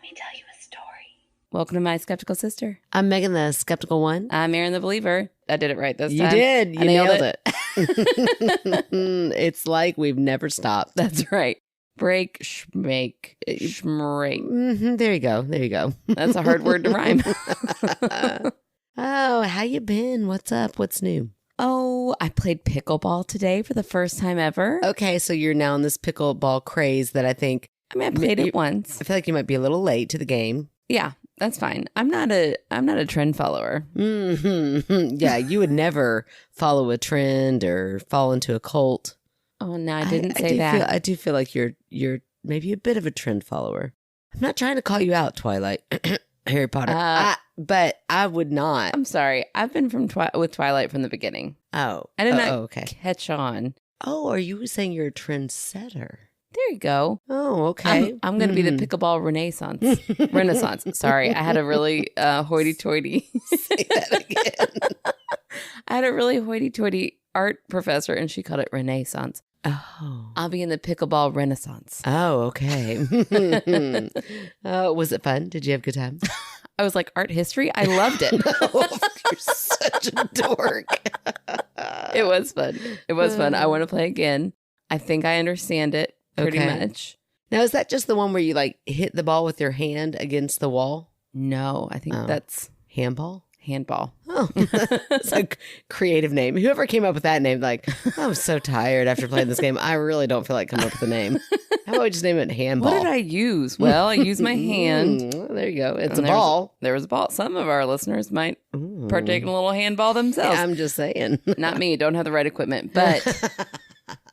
me tell you a story. Welcome to My Skeptical Sister. I'm Megan, the skeptical one. I'm Aaron, the believer. I did it right this time. You did. I You nailed nailed it. It's like we've never stopped. That's right. Break, schmake, schmrake. There you go. There you go. That's a hard word to rhyme. Oh, how you been? What's up? What's new? Oh, I played pickleball today for the first time ever. Okay, so you're now in this pickleball craze that I think... I mean, I played it once. I feel like you might be a little late to the game. Yeah, that's fine. I'm not a trend follower. Mm-hmm. Yeah, you would never follow a trend or fall into a cult. Oh, no, I didn't say that. I do feel like you're maybe a bit of a trend follower. I'm not trying to call you out, Twilight, Harry Potter, but I would not. I'm sorry. I've been with Twilight from the beginning. Oh, I did not okay. catch on. Oh, are you saying you're a trendsetter? There you go. Oh, okay. I'm going to be the pickleball renaissance. Sorry, I had a really hoity-toity. Say that again. I had a really hoity-toity art professor, and she called it renaissance. Oh. I'll be in the pickleball renaissance. Oh, okay. Was it fun? Did you have a good time? I was like, art history? I loved it. You're such a dork. It was fun. It was fun. I want to play again. I think I understand it pretty much. Now, is that just the one where you like hit the ball with your hand against the wall? No, I think that's handball. Handball. Oh, it's a creative name. Whoever came up with that name, like, I'm so tired after playing this game. I really don't feel like coming up with a name. How about we just name it handball? What did I use? Well, I used my hand. There you go. It's a ball. There was a ball. Some of our listeners might partake in a little handball themselves. Yeah, I'm just saying. Not me. Don't have the right equipment. But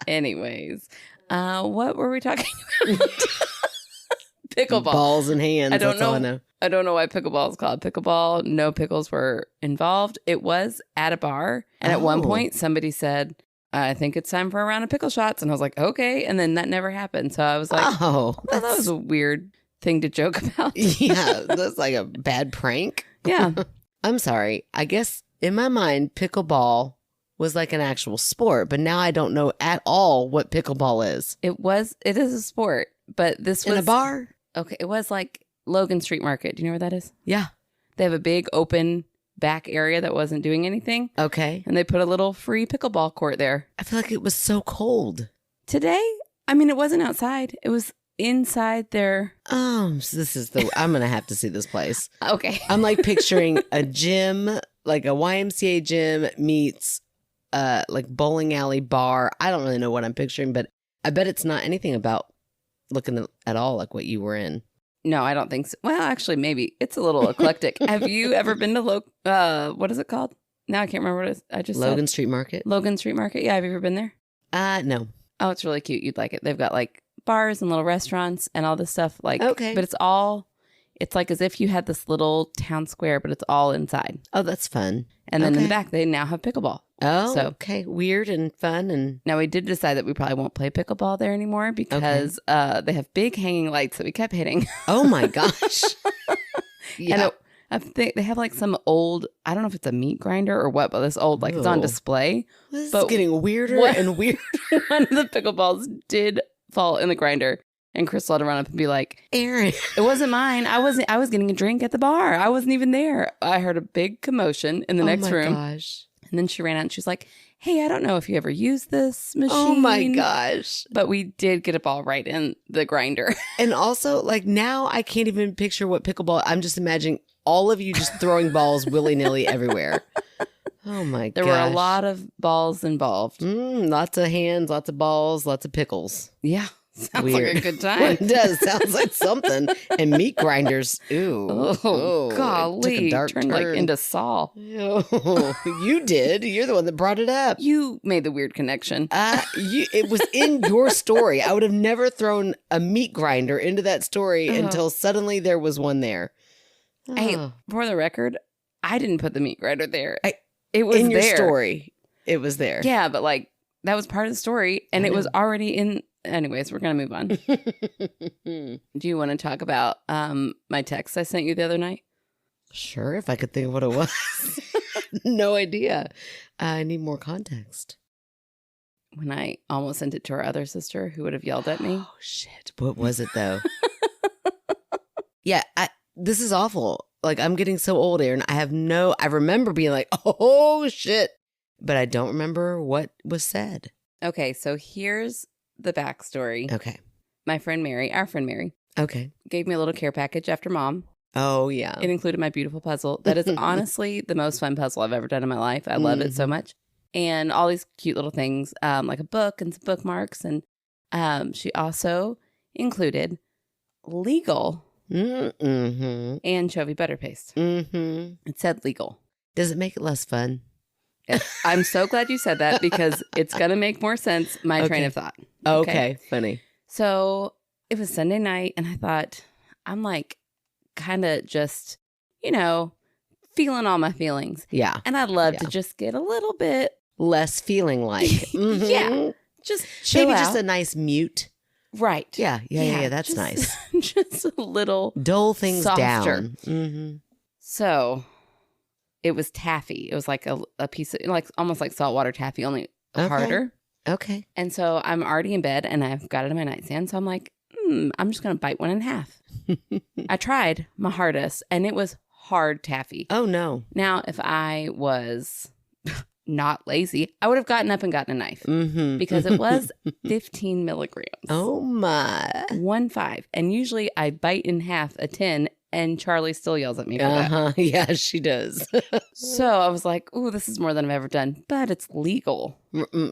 anyways, what were we talking about? Pickleball. Balls and hands. I don't know. All I know. I don't know why pickleball is called pickleball. No pickles were involved. It was at a bar. And at one point, somebody said, I think it's time for a round of pickle shots. And I was like, okay. And then that never happened. So I was like, well, that was a weird thing to joke about. Yeah, that's like a bad prank. Yeah. I'm sorry. I guess in my mind, pickleball was like an actual sport. But now I don't know at all what pickleball is. It is a sport. But this was in a bar? Okay. It was like Logan Street Market. Do you know where that is? Yeah. They have a big open back area that wasn't doing anything. Okay. And they put a little free pickleball court there. I feel like it was so cold. Today? I mean, it wasn't outside. It was inside their... Oh, so this is I'm going to have to see this place. Okay. I'm like picturing a gym, like a YMCA gym meets like bowling alley bar. I don't really know what I'm picturing, but I bet it's not anything about looking at all like what you were in. No, I don't think so. Well, actually, maybe. It's a little eclectic. Have you ever been to what is it called? Now I can't remember what it is. I just Logan Street Market. Logan Street Market. Yeah, have you ever been there? No. Oh, it's really cute. You'd like it. They've got like bars and little restaurants and all this stuff. Like, okay. But it's like as if you had this little town square, but it's all inside. Oh, that's fun. And then in the back, they now have pickleball. Oh, so, okay. Weird and fun. And now we did decide that we probably won't play pickleball there anymore because they have big hanging lights that we kept hitting. Oh my gosh. Yeah. And I think they have like some old, I don't know if it's a meat grinder or what, but this old, like it's on display. This is getting weirder and weirder. One of the pickleballs did fall in the grinder. And Crystal had to run up and be like, Aaron, it wasn't mine. I was getting a drink at the bar. I wasn't even there. I heard a big commotion in the next room. Oh my gosh. And then she ran out and she was like, hey, I don't know if you ever used this machine. Oh my gosh. But we did get a ball right in the grinder. And also, like now I can't even picture what pickleball, I'm just imagining all of you just throwing balls willy-nilly everywhere. Oh my gosh. There were a lot of balls involved. Lots of hands, lots of balls, lots of pickles. Yeah. Sounds weird. Like a good time. It does. Sounds like something. And meat grinders. Ooh. Oh, golly. Turned like into Saul. Oh, you did. You're the one that brought it up. You made the weird connection. It was in your story. I would have never thrown a meat grinder into that story until suddenly there was one there. Hey, for the record, I didn't put the meat grinder there. It was in your there. story. It was there. Yeah, but like that was part of the story, and it was already in. Anyways, we're gonna move on. Do you want to talk about my text I sent you the other night? Sure, if I could think of what it was. No idea. I need more context. When I almost sent it to our other sister, who would have yelled at me. Oh shit! What was it though? Yeah, this is awful. Like, I'm getting so old, Aaron. I remember being like, oh, shit. But I don't remember what was said. Okay, so here's the backstory. Okay. My friend Mary, our friend Mary, Okay. gave me a little care package after Mom. Oh, yeah. It included my beautiful puzzle. That is honestly the most fun puzzle I've ever done in my life. I love it so much. And all these cute little things, like a book and some bookmarks. And she also included legal anchovy butter paste. Mm-hmm. It said legal. Does it make it less fun? I'm so glad you said that because it's going to make more sense, my train of thought. Okay. Funny. So it was Sunday night and I thought, I'm like kind of just, feeling all my feelings. Yeah. And I'd love to just get a little bit less feeling like. Mm-hmm. Yeah. Just chill maybe out. just a nice mute. Right. Yeah. That's nice. Just a little dull things softer. down. Mm-hmm. So it was taffy. It was like a piece of almost like saltwater taffy, only harder. Okay. And so I'm already in bed and I've got it in my nightstand. So I'm like, I'm just going to bite one in half. I tried my hardest and it was hard taffy. Oh, no. Now, if I was not lazy, I would have gotten up and gotten a knife because it was 15 milligrams. Oh, my. 1.5. And usually I bite in half a 10 and Charlie still yells at me for that. Yeah, she does. So I was like, ooh, this is more than I've ever done, but it's legal.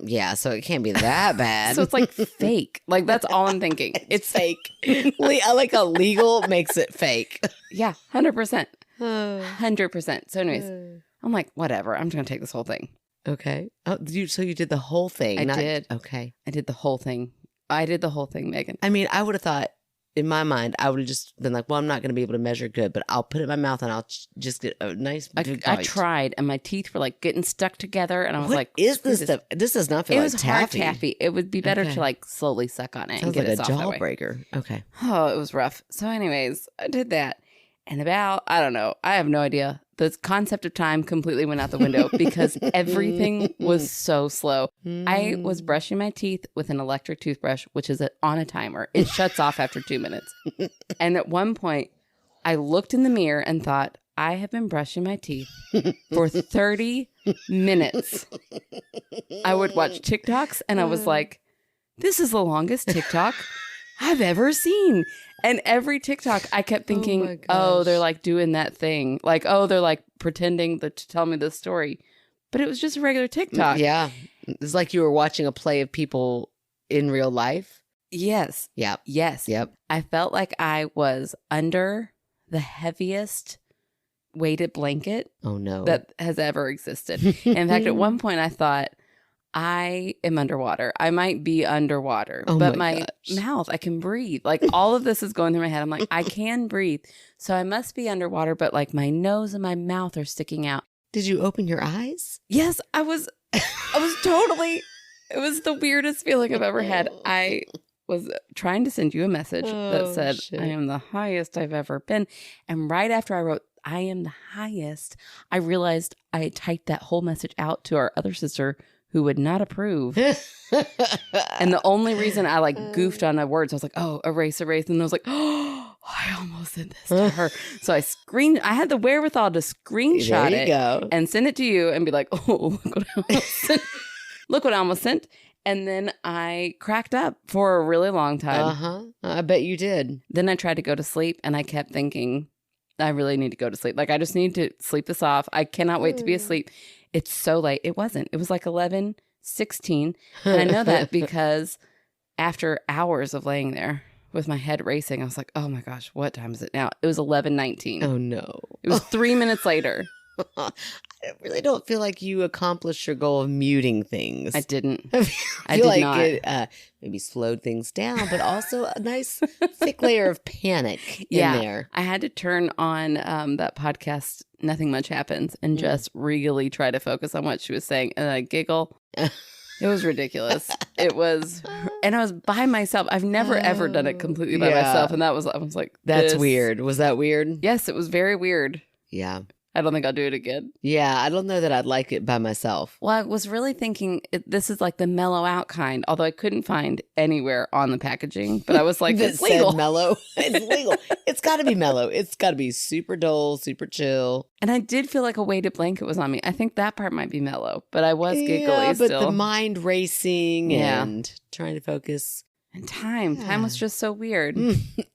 Yeah, so it can't be that bad. So it's like fake. Like, that's all I'm thinking. It's fake. I like how legal makes it fake. Yeah, 100%. 100%. So anyways, I'm like, whatever. I'm just going to take this whole thing. Okay. Oh, so you did the whole thing? I did. Okay. I did the whole thing. I did the whole thing, Megan. I mean, I would have thought, in my mind, I would have just been like, well, I'm not going to be able to measure good, but I'll put it in my mouth and I'll just get a nice big I bite. tried and my teeth were like getting stuck together and I was What like, is this stuff? This does not feel it like was taffy. hard taffy. It would be better Okay. to like slowly suck on it Sounds and get like it a soft that way. jawbreaker. Okay. Oh, it was rough. So anyways, I did that. And I don't know, I have no idea. The concept of time completely went out the window because everything was so slow. I was brushing my teeth with an electric toothbrush, which is on a timer. It shuts off after 2 minutes. And at one point, I looked in the mirror and thought, I have been brushing my teeth for 30 minutes. I would watch TikToks and I was like, this is the longest TikTok I've ever seen. And every TikTok, I kept thinking, oh, they're like doing that thing. Like, oh, they're like pretending to tell me this story. But it was just a regular TikTok. Yeah. It's like you were watching a play of people in real life. Yes. Yep. Yes. Yep. I felt like I was under the heaviest weighted blanket Oh, no. that has ever existed. In fact, at one point I thought, I am underwater. I might be underwater, but my mouth, I can breathe. Like all of this is going through my head. I'm like, I can breathe. So I must be underwater, but like my nose and my mouth are sticking out. Did you open your eyes? Yes, I was totally, it was the weirdest feeling I've ever had. I was trying to send you a message that said, shit. I am the highest I've ever been. And right after I wrote, I am the highest, I realized I had typed that whole message out to our other sister who would not approve. And the only reason I like goofed on the words, I was like, oh, erase. And I was like, oh, I almost sent this to her. So I had the wherewithal to screenshot There you go. and send it to you and be like, oh, look what I almost sent. Look what I almost sent. And then I cracked up for a really long time. I bet you did. Then I tried to go to sleep and I kept thinking, I really need to go to sleep. Like, I just need to sleep this off. I cannot wait to be asleep. It's so late. It wasn't. It was like 11:16. And I know that because after hours of laying there with my head racing, I was like, oh my gosh, what time is it now? It was 11:19. Oh, no. It was 3 minutes later. I really don't feel like you accomplished your goal of muting things. I didn't. I I feel did like not. it maybe slowed things down, but also a nice thick layer of panic in there. I had to turn on that podcast, Nothing Much Happens, and just really try to focus on what she was saying. And I giggle. It was ridiculous. It was, and I was by myself. I've never ever done it completely by myself. And I was like, That's this. weird. Was that weird? Yes, it was very weird. Yeah. I don't think I'll do it again. Yeah, I don't know that I'd like it by myself. Well, I was really thinking this is like the mellow out kind, although I couldn't find anywhere on the packaging. But I was like, That it's legal. said mellow. It's legal. It's got to be mellow. It's got to be super dull, super chill. And I did feel like a weighted blanket was on me. I think that part might be mellow, but I was giggly Yeah, but still. the mind racing Yeah. and trying to focus. And time was just so weird.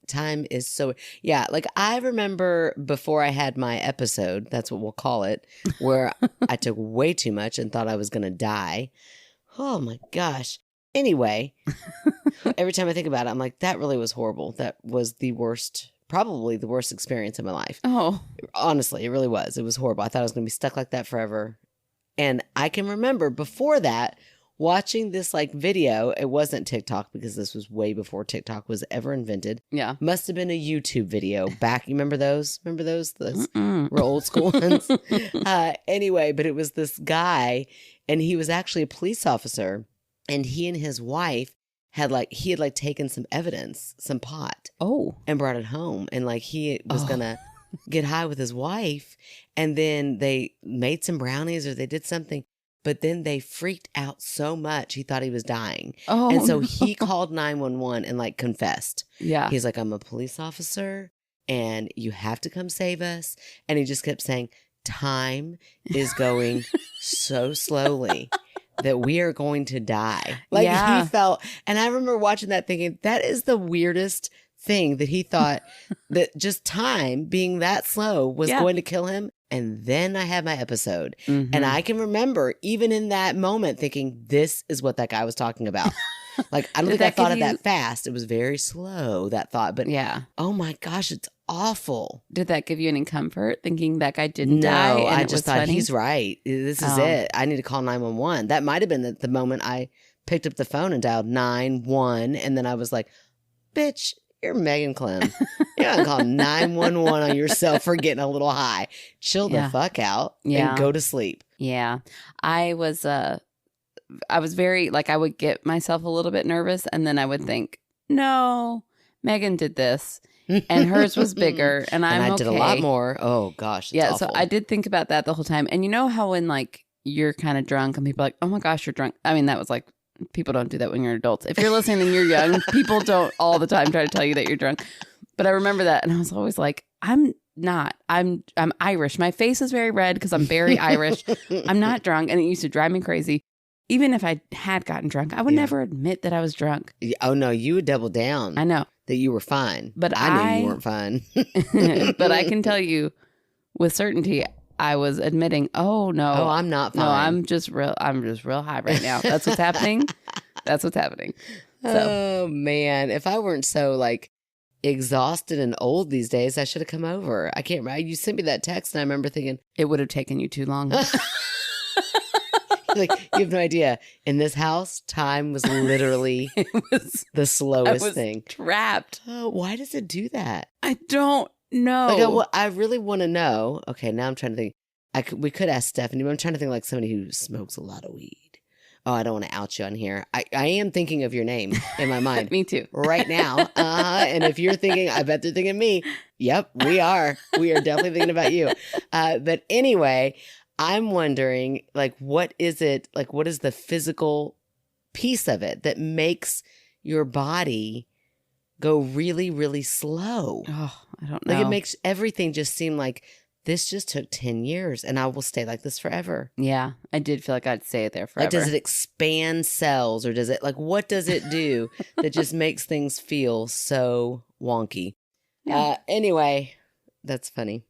Time is so, yeah. Like I remember before I had my episode, that's what we'll call it, where I took way too much and thought I was going to die. Oh my gosh. Anyway, every time I think about it, I'm like, that really was horrible. That was the worst, probably the worst experience of my life. Oh, Honestly, it really was. It was horrible. I thought I was going to be stuck like that forever. And I can remember before that, watching this like video. It wasn't TikTok because this was way before TikTok was ever invented. yeah. Must have been a YouTube video back. You remember those? Remember those? Those Mm-mm. real old school ones. Anyway, but it was this guy, and he was actually a police officer, and he and his wife had taken some evidence, some pot, Oh. and brought it home, and like he was Oh. gonna get high with his wife, and then they made some brownies or they did something. But then they freaked out so much, he thought he was dying. Oh. And so no. he called 911 and like confessed. Yeah. He's like, I'm a police officer and you have to come save us. And he just kept saying, time is going so slowly that we are going to die. Like Yeah. he felt, and I remember watching that thinking, that is the weirdest thing that he thought that just time being that slow was Yeah. going to kill him. And then I had my episode. Mhm. And I can remember even in that moment thinking, this is what that guy was talking about. Like, I don't Did think I that thought give of you- that fast. It was very slow, that thought. But yeah. oh my gosh, it's awful. Did that give you any comfort thinking that guy didn't No, die? And I it just was thought funny? he's right. This is Oh. it. I need to call 911. That might have been the moment I picked up the phone and dialed 911. And then I was like, bitch, you're Megan Clem. You're not call 911 on yourself for getting a little high. Chill the Yeah. fuck out Yeah. and go to sleep. Yeah. I was very like I would get myself a little bit nervous and then I would think, no, Megan did this and hers was bigger and And I'm I did a okay. lot more. Oh gosh. It's Yeah, awful. so I did think about that the whole time. And you know how when like you're kind of drunk and people are like, "Oh my gosh, you're drunk." I mean, that was like people don't do that when you're adults. If you're listening and you're young, people don't all the time try to tell you that you're drunk. But I remember that and I was always like, I'm not. I'm Irish. My face is very red because I'm very Irish. I'm not drunk and it used to drive me crazy. Even if I had gotten drunk, I would Yeah. never admit that I was drunk. Oh no, you would double down I know. that you were fine. But I knew I- you weren't fine. But I can tell you with certainty I was admitting, oh no. Oh, I'm not fine. No, I'm just real high right now. That's what's happening. That's what's happening. So Oh man, if I weren't so like exhausted and old these days, I should have come over. I can't remember. You sent me that text and I remember thinking, it would have taken you too long. like, you have no idea. In this house, time was literally It was the I slowest was thing. trapped. Oh, why does it do that? I don't know. Like, I really want to know. Okay, now I'm trying to think. We could ask Stephanie, but I'm trying to think like somebody who smokes a lot of weed. Oh, I don't want to out you on here. I am thinking of your name in my mind. Me too. Right now. And if you're thinking, I bet they're thinking me. Yep, we are. We are definitely thinking about you. But anyway, I'm wondering, like, what is it? Like, what is the physical piece of it that makes your body go really, really slow? Oh, I don't know. Like, it makes everything just seem like this just took 10 years and I will stay like this forever. Yeah, I did feel like I'd stay there forever. Like, does it expand cells or does it, like, what does it do that just makes things feel so wonky? Yeah. Anyway, that's funny.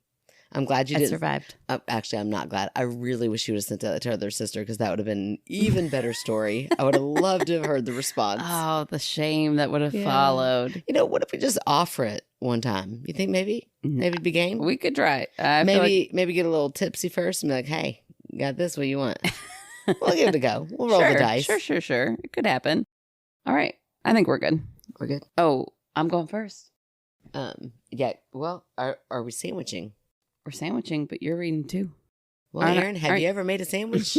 I'm glad you I didn't. survived. Actually, I'm not glad. I really wish you would have sent that to her other sister because that would have been an even better story. I would have loved to have heard the response. Oh, the shame that would have Yeah. followed. You know, what if we just offer it one time? You think maybe? Maybe it'd be game? We could try. I feel Maybe get a little tipsy first and be like, hey, got this? What do you want? We'll give it a go. We'll roll the dice. Sure. It could happen. All right. I think we're good. We're good. Oh, I'm going first. Yeah. Well, are we sandwiching? We're sandwiching, but you're reading too. Well, Aren't- Aaron, have aren't- you ever made a sandwich?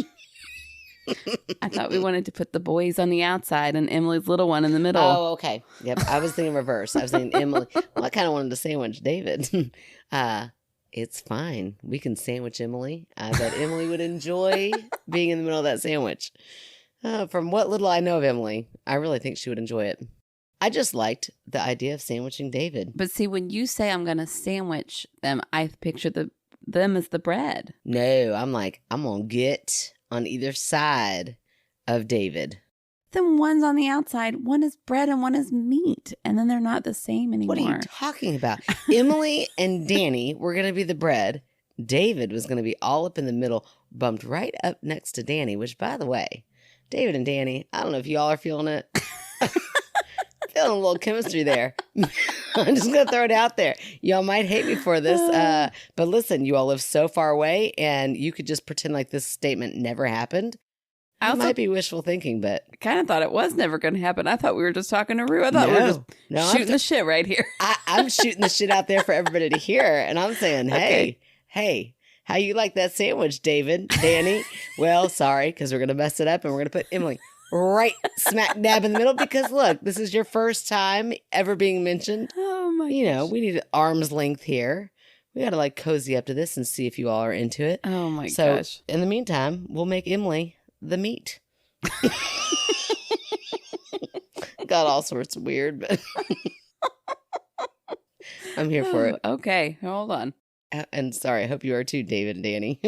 I thought we wanted to put the boys on the outside and Emily's little one in the middle. Oh, okay. Yep. I was thinking reverse. I was thinking Emily. Well, I kind of wanted to sandwich David. It's fine. We can sandwich Emily. I bet Emily would enjoy being in the middle of that sandwich. From what little I know of Emily, I really think she would enjoy it. I just liked the idea of sandwiching David. But see, when you say I'm going to sandwich them, I picture them as the bread. No, I'm like, I'm going to get on either side of David. Then one's on the outside, one is bread and one is meat. And then they're not the same anymore. What are you talking about? Emily and Danny were going to be the bread. David was going to be all up in the middle, bumped right up next to Danny, which, by the way, David and Danny, I don't know if y'all are feeling it. Feeling a little chemistry there. I'm just going to throw it out there. Y'all might hate me for this, but listen, you all live so far away, and you could just pretend like this statement never happened. It might be wishful thinking, but... I kind of thought it was never going to happen. I thought we were just talking to Rue. I thought we were just shooting the shit right here. I'm shooting the shit out there for everybody to hear, and I'm saying, hey, how you like that sandwich, David, Danny? Well, sorry, because we're going to mess it up, and we're going to put Emily right smack dab in the middle, because look, this is your first time ever being mentioned. Oh my gosh. We need arm's length here. We got to like cozy up to this and see if you all are into it. Oh my gosh. In the meantime, we'll make Emily the meat. Got all sorts of weird, but I'm here for it. Okay, hold on. And sorry, I hope you are too, David and Danny.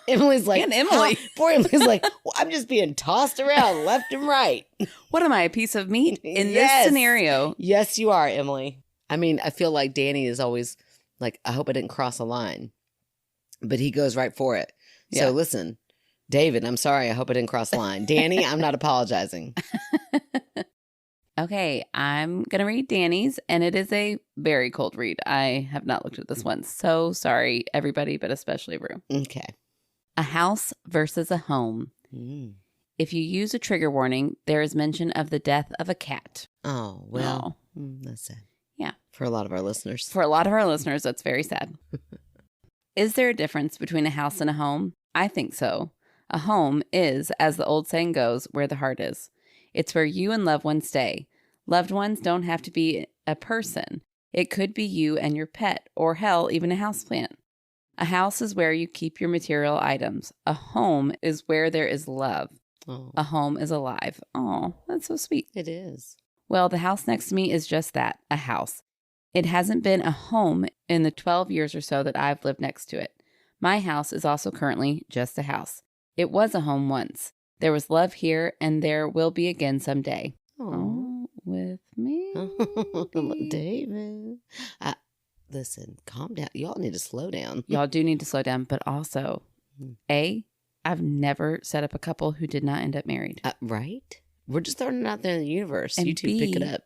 Emily's like, and Emily. Poor Emily's like, well, I'm just being tossed around left and right. What am I, a piece of meat in this scenario? Yes, you are, Emily. I mean, I feel like Danny is always like, I hope I didn't cross a line. But he goes right for it. Yeah. So listen, David, I'm sorry, I hope I didn't cross the line. Danny, I'm not apologizing. Okay, I'm going to read Danny's, and it is a very cold read. I have not looked at this one. So sorry, everybody, but especially Rue. Okay. A house versus a home. If you use a trigger warning, there is mention of the death of a cat. Oh, well, that's sad. Yeah. For a lot of our listeners. For a lot of our listeners, that's very sad. Is there a difference between a house and a home? I think so. A home is, as the old saying goes, where the heart is. It's where you and loved ones stay. Loved ones don't have to be a person. It could be you and your pet, or hell, even a houseplant. A house is where you keep your material items. A home is where there is love. Oh. A home is alive. Oh, that's so sweet. It is. Well, the house next to me is just that, a house. It hasn't been a home in the 12 years or so that I've lived next to it. My house is also currently just a house. It was a home once. There was love here, and there will be again someday. Oh, with me. David. Listen, calm down. Y'all need to slow down. Y'all do need to slow down, but also, I've never set up a couple who did not end up married. Right? We're just throwing it out there in the universe. And you two pick it up.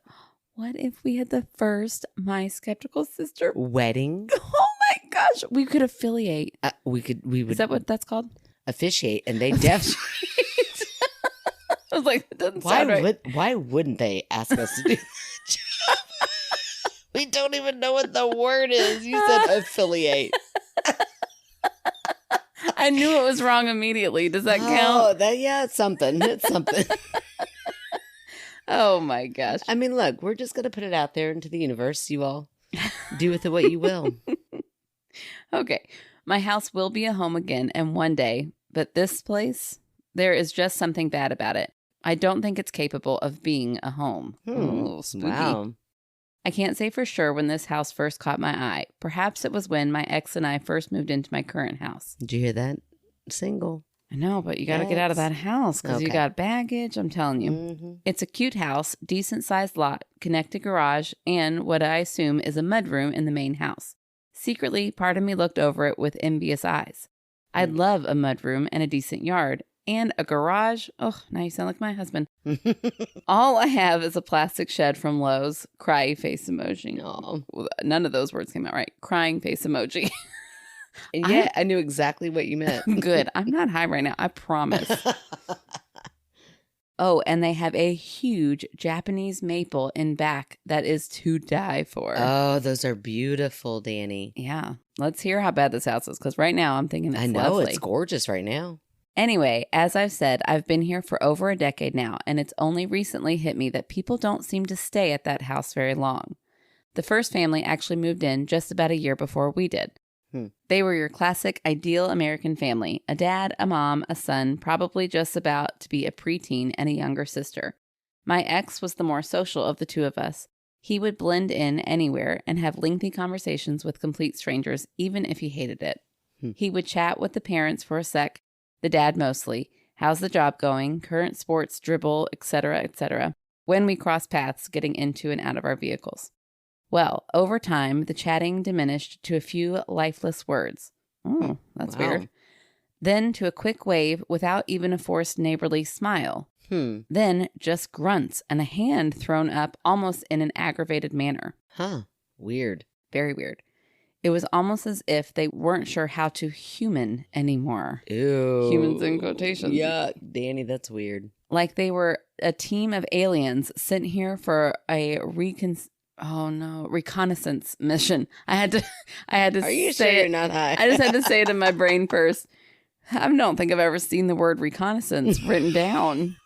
What if we had the first My Skeptical Sister wedding? Oh my gosh. We could affiliate. We would. Is that what that's called? Officiate, and they definitely. I was like, it doesn't sound right. Why wouldn't they ask us to do that job? We don't even know what the word is. You said affiliate. I knew it was wrong immediately. Does that count? Oh, it's something. It's something. Oh my gosh. I mean, look, we're just going to put it out there into the universe. You all do with it what you will. Okay. My house will be a home again and one day, but this place, there is just something bad about it. I don't think it's capable of being a home. Ooh, spooky. Wow. I can't say for sure when this house first caught my eye. Perhaps it was when my ex and I first moved into my current house. Did you hear that? Single. I know, but you got to get out of that house because you got baggage. I'm telling you. Mm-hmm. It's a cute house, decent sized lot, connected garage, and what I assume is a mudroom in the main house. Secretly, part of me looked over it with envious eyes. I'd love a mudroom and a decent yard. And a garage. Oh, now you sound like my husband. All I have is a plastic shed from Lowe's. Cry face emoji. Oh. None of those words came out right. Crying face emoji. And yet, I knew exactly what you meant. Good. I'm not high right now. I promise. Oh, and they have a huge Japanese maple in back that is to die for. Oh, those are beautiful, Danny. Yeah. Let's hear how bad this house is, because right now I'm thinking it's lovely. It's gorgeous right now. Anyway, as I've said, I've been here for over a decade now, and it's only recently hit me that people don't seem to stay at that house very long. The first family actually moved in just about a year before we did. They were your classic ideal American family. A dad, a mom, a son, probably just about to be a preteen, and a younger sister. My ex was the more social of the two of us. He would blend in anywhere and have lengthy conversations with complete strangers, even if he hated it. He would chat with the parents for a sec, the dad mostly. How's the job going? Current sports, dribble, etc., etc. When we crossed paths getting into and out of our vehicles. Well, over time, the chatting diminished to a few lifeless words. Oh, that's weird. Then to a quick wave without even a forced neighborly smile. Then just grunts and a hand thrown up almost in an aggravated manner. Weird. Very weird. It was almost as if they weren't sure how to human anymore. Ew. Humans in quotations. Yuck, Danny, that's weird. Like they were a team of aliens sent here for a reconnaissance mission. I had to Are you say sure it. you're not high? I just had to say it in my brain first. I don't think I've ever seen the word reconnaissance written down.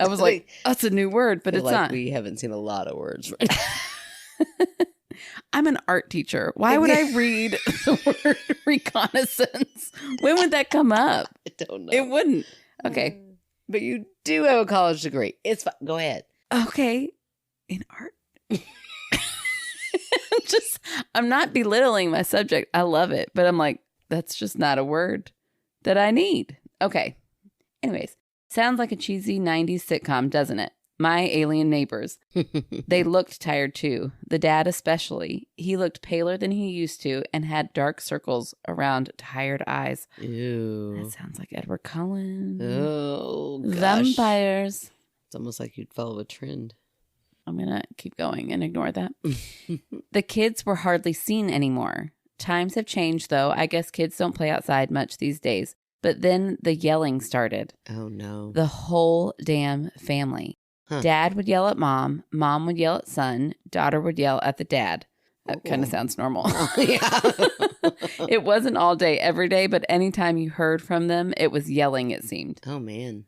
I was like, that's a new word, but it's not. We haven't seen a lot of words. I'm an art teacher. Why would I read the word reconnaissance? When would that come up? I don't know. It wouldn't. Okay. But you do have a college degree. It's fine. Go ahead. Okay. In art. I'm not belittling my subject. I love it. But I'm like, that's just not a word that I need. Okay. Anyways, sounds like a cheesy 90s sitcom, doesn't it? My alien neighbors. They looked tired too. The dad especially. He looked paler than he used to and had dark circles around tired eyes. Ew. That sounds like Edward Cullen. Oh, gosh. Vampires. It's almost like you'd follow a trend. I'm going to keep going and ignore that. The kids were hardly seen anymore. Times have changed, though. I guess kids don't play outside much these days. But then the yelling started. Oh, no. The whole damn family. Dad would yell at mom. Mom would yell at son. Daughter would yell at the dad. That kind of sounds normal. Yeah. It wasn't all day, every day, but anytime you heard from them, it was yelling, it seemed. Oh, man.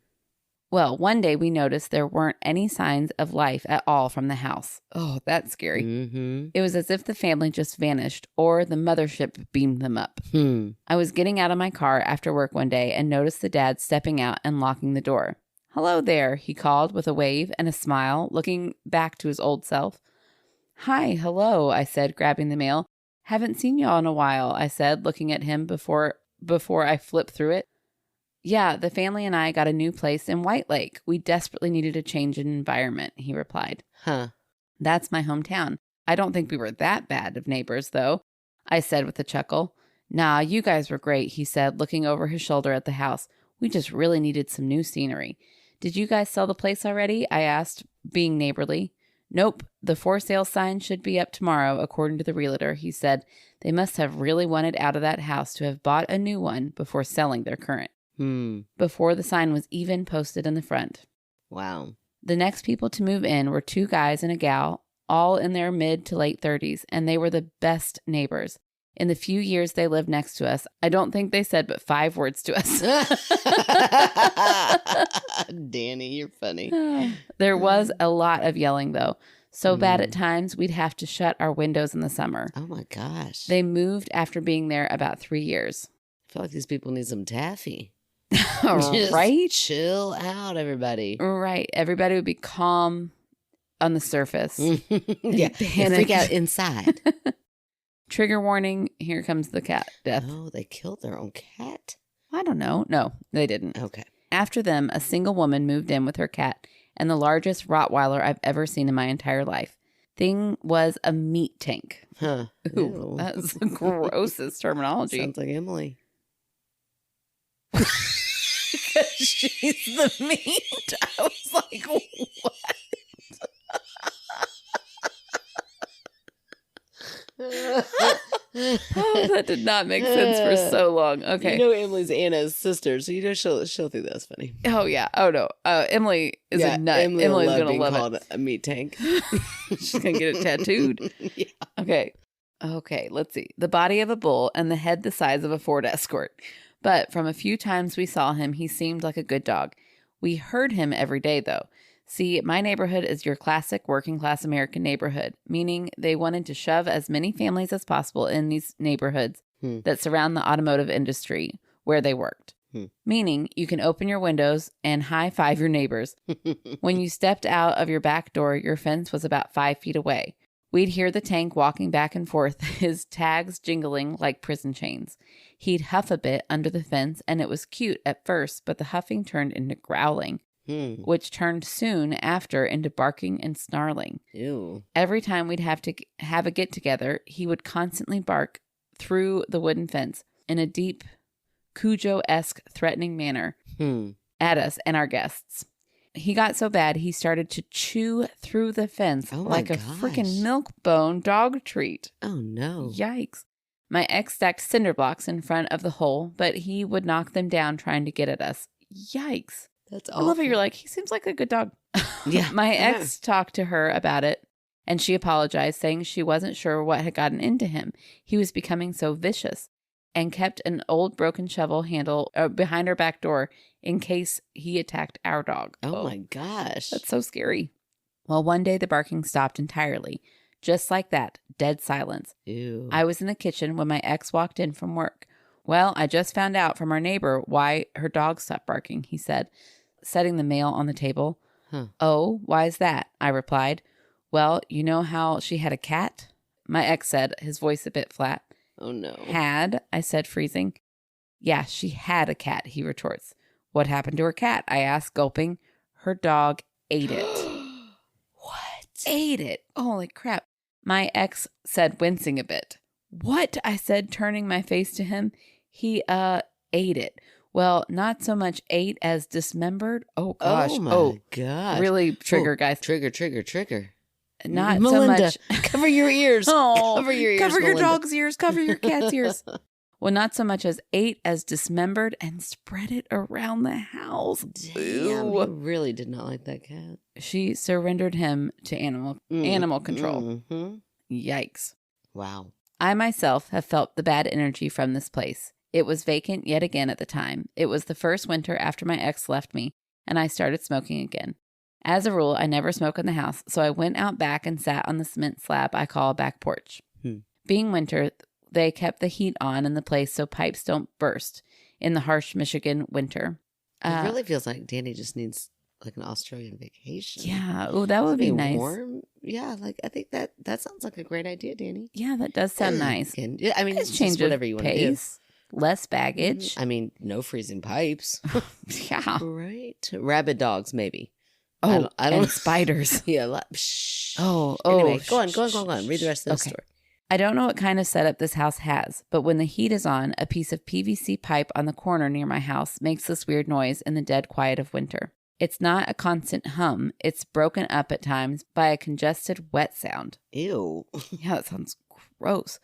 Well, one day we noticed there weren't any signs of life at all from the house. Oh, that's scary. Mm-hmm. It was as if the family just vanished or the mothership beamed them up. I was getting out of my car after work one day and noticed the dad stepping out and locking the door. Hello there, he called with a wave and a smile, looking back to his old self. Hi, hello, I said, grabbing the mail. Haven't seen y'all in a while, I said, looking at him before I flipped through it. Yeah, the family and I got a new place in White Lake. We desperately needed a change in environment, he replied. That's my hometown. I don't think we were that bad of neighbors, though, I said with a chuckle. Nah, you guys were great, he said, looking over his shoulder at the house. We just really needed some new scenery. Did you guys sell the place already? I asked, being neighborly. Nope, the for sale sign should be up tomorrow, according to the realtor, he said. They must have really wanted out of that house to have bought a new one before selling their current. Before the sign was even posted in the front. Wow. The next people to move in were two guys and a gal, all in their mid to late 30s, and they were the best neighbors. In the few years they lived next to us, I don't think they said but 5 words to us. Danny, you're funny. There was a lot of yelling, though. So bad at times, we'd have to shut our windows in the summer. Oh, my gosh. They moved after being there about 3 years. I feel like these people need some taffy. Right? Chill out, everybody. Right. Everybody would be calm on the surface. Yeah. Freak out inside. Trigger warning, here comes the cat death. Oh, they killed their own cat? I don't know. No, they didn't. Okay. After them, a single woman moved in with her cat and the largest Rottweiler I've ever seen in my entire life. Thing was a meat tank. Huh. Ooh, that's the grossest terminology. Sounds like Emily. She's the meat. I was like, what? Oh, that did not make sense for so long. Okay. You know Emily's Anna's sister, so you know she'll think that's funny. Oh, yeah. Oh, no. Emily is a nut. Emily's going to love called it. A meat tank. She's going to get it tattooed. Yeah. Okay, let's see. The body of a bull and the head the size of a Ford Escort. But from a few times we saw him, he seemed like a good dog. We heard him every day, though. See, my neighborhood is your classic working-class American neighborhood, meaning they wanted to shove as many families as possible in these neighborhoods that surround the automotive industry where they worked. Meaning you can open your windows and high-five your neighbors. When you stepped out of your back door, your fence was about 5 feet away. We'd hear the tank walking back and forth, his tags jingling like prison chains. He'd huff a bit under the fence, and it was cute at first, but the huffing turned into growling, which turned soon after into barking and snarling. Ew. Every time we'd have to have a get-together, he would constantly bark through the wooden fence in a deep, Cujo-esque threatening manner at us and our guests. He got so bad he started to chew through the fence like a freaking milk bone dog treat. Oh, no. Yikes. My ex stacked cinder blocks in front of the hole, but he would knock them down trying to get at us. Yikes. That's I awful. love how you're like, he seems like a good dog. Yeah. My ex talked to her about it, and she apologized, saying she wasn't sure what had gotten into him. He was becoming so vicious, and kept an old broken shovel handle behind our back door in case he attacked our dog. Oh my gosh. That's so scary. Well, one day the barking stopped entirely. Just like that, dead silence. Ew. I was in the kitchen when my ex walked in from work. Well, I just found out from our neighbor why her dog stopped barking, he said, setting the mail on the table. Oh, why is that? I replied. Well, you know how she had a cat? My ex said, his voice a bit flat. Oh, no. Had, I said, freezing. Yeah, she had a cat, he retorts. What happened to her cat? I asked, gulping. Her dog ate it. What? Ate it. Holy crap. My ex said, wincing a bit. What? I said, turning my face to him. He, ate it. Well, not so much ate as dismembered. Oh, gosh. Oh, my gosh. Really trigger, guys. Trigger. Not Melinda, so much. cover your ears. Oh, cover your ears, cover your Melinda. dog's ears. Cover your cat's ears. Well, not so much as ate as dismembered and spread it around the house. Damn, Ew. he really did not like that cat. She surrendered him to animal control. Mm-hmm. Yikes. Wow. I myself have felt the bad energy from this place. It was vacant yet again at the time. It was the first winter after my ex left me, and I started smoking again. As a rule, I never smoke in the house, so I went out back and sat on the cement slab I call a back porch. Being winter, they kept the heat on in the place so pipes don't burst in the harsh Michigan winter. It really feels like Danny just needs like an Australian vacation. Yeah. Oh, that would be nice. Warm. Yeah, like I think that sounds like a great idea, Danny. Yeah, that does sound nice. Yeah, I mean, It's it's change just of whatever you want to do. pace, less baggage. I mean, no freezing pipes. Yeah. Right. Rabid dogs, maybe. Oh, I don't and know. spiders. Yeah. Shh. Oh. Anyway, go on. shh, Read the rest of the okay. story. I don't know what kind of setup this house has, but when the heat is on, a piece of PVC pipe on the corner near my house makes this weird noise in the dead quiet of winter. It's not a constant hum. It's broken up at times by a congested wet sound. Ew. Yeah, that sounds gross.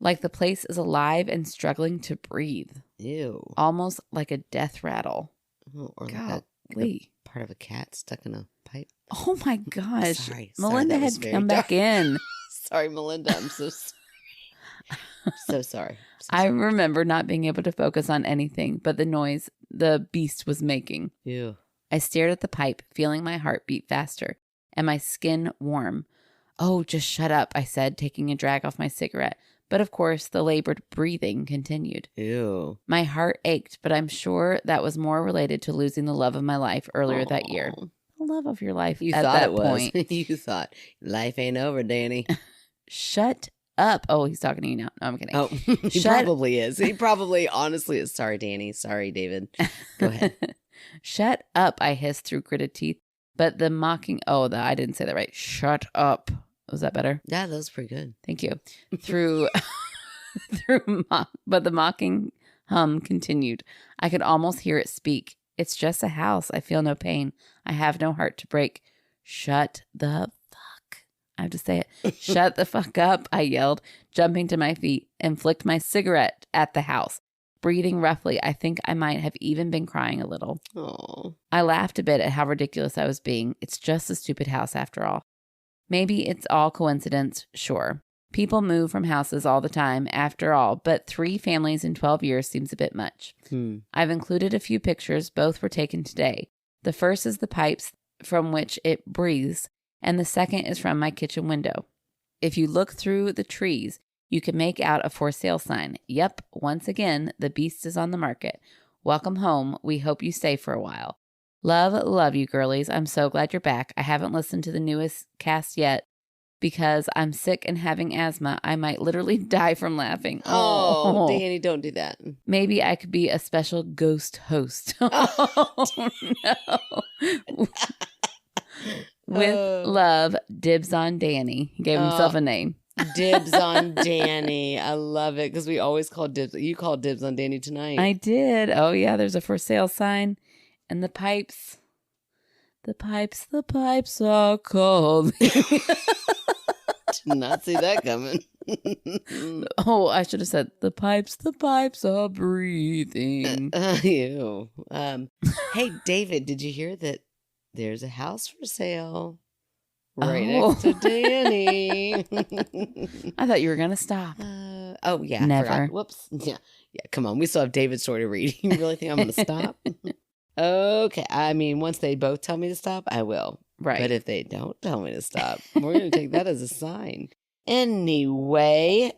Like the place is alive and struggling to breathe. Ew. Almost like a death rattle. Oh, or like Golly. a part of a cat stuck in a pipe. Oh my gosh. Sorry, Melinda that was had very come back dark. in. Sorry, Melinda. I'm so sorry. So sorry. I remember not being able to focus on anything but the noise the beast was making. Ew. I stared at the pipe, feeling my heart beat faster and my skin warm. Oh, just shut up, I said, taking a drag off my cigarette. But of course, the labored breathing continued. Ew. My heart ached, but I'm sure that was more related to losing the love of my life earlier that year. Aw. The love of your life You at thought that it was. point. You thought life ain't over, Danny. Shut up. Oh, he's talking to you now. No, I'm kidding. Oh, he Shut- probably is. He probably honestly is. Sorry, Danny. Sorry, David. Go ahead. Shut up, I hissed through gritted teeth. But the mocking, I didn't say that right. Shut up. Was that better? Yeah, that was pretty good. Thank you. But the mocking hum continued. I could almost hear it speak. It's just a house. I feel no pain. I have no heart to break. Shut the fuck. I have to say it. Shut the fuck up, I yelled, jumping to my feet and flicked my cigarette at the house. Breathing roughly, I think I might have even been crying a little. Oh. I laughed a bit at how ridiculous I was being. It's just a stupid house after all. Maybe it's all coincidence, sure. People move from houses all the time after all, but 3 families in 12 years seems a bit much. I've included a few pictures. Both were taken today. The first is the pipes from which it breathes, and the second is from my kitchen window. If you look through the trees, You can make out a for sale sign. Yep, once again, the beast is on the market. Welcome home. We hope you stay for a while. Love you, girlies. I'm so glad you're back. I haven't listened to the newest cast yet because I'm sick and having asthma. I might literally die from laughing. Oh, Danny, don't do that. Maybe I could be a special ghost host. Oh, no. With love, dibs on Danny. He gave himself a name. Dibs on Danny. I love it because we always call dibs. You called dibs on Danny tonight. I did. Oh, yeah. There's a for sale sign. And the pipes are calling. Did not see that coming. Oh, I should have said the pipes are breathing. Ew. Hey, David, did you hear that there's a house for sale right next to Danny? I thought you were going to stop. Oh, yeah. Never. Whoops. Yeah. Come on. We still have David's story to read. You really think I'm going to stop? Okay. I mean, once they both tell me to stop, I will. Right. But if they don't tell me to stop, we're going to take that as a sign. Anyway.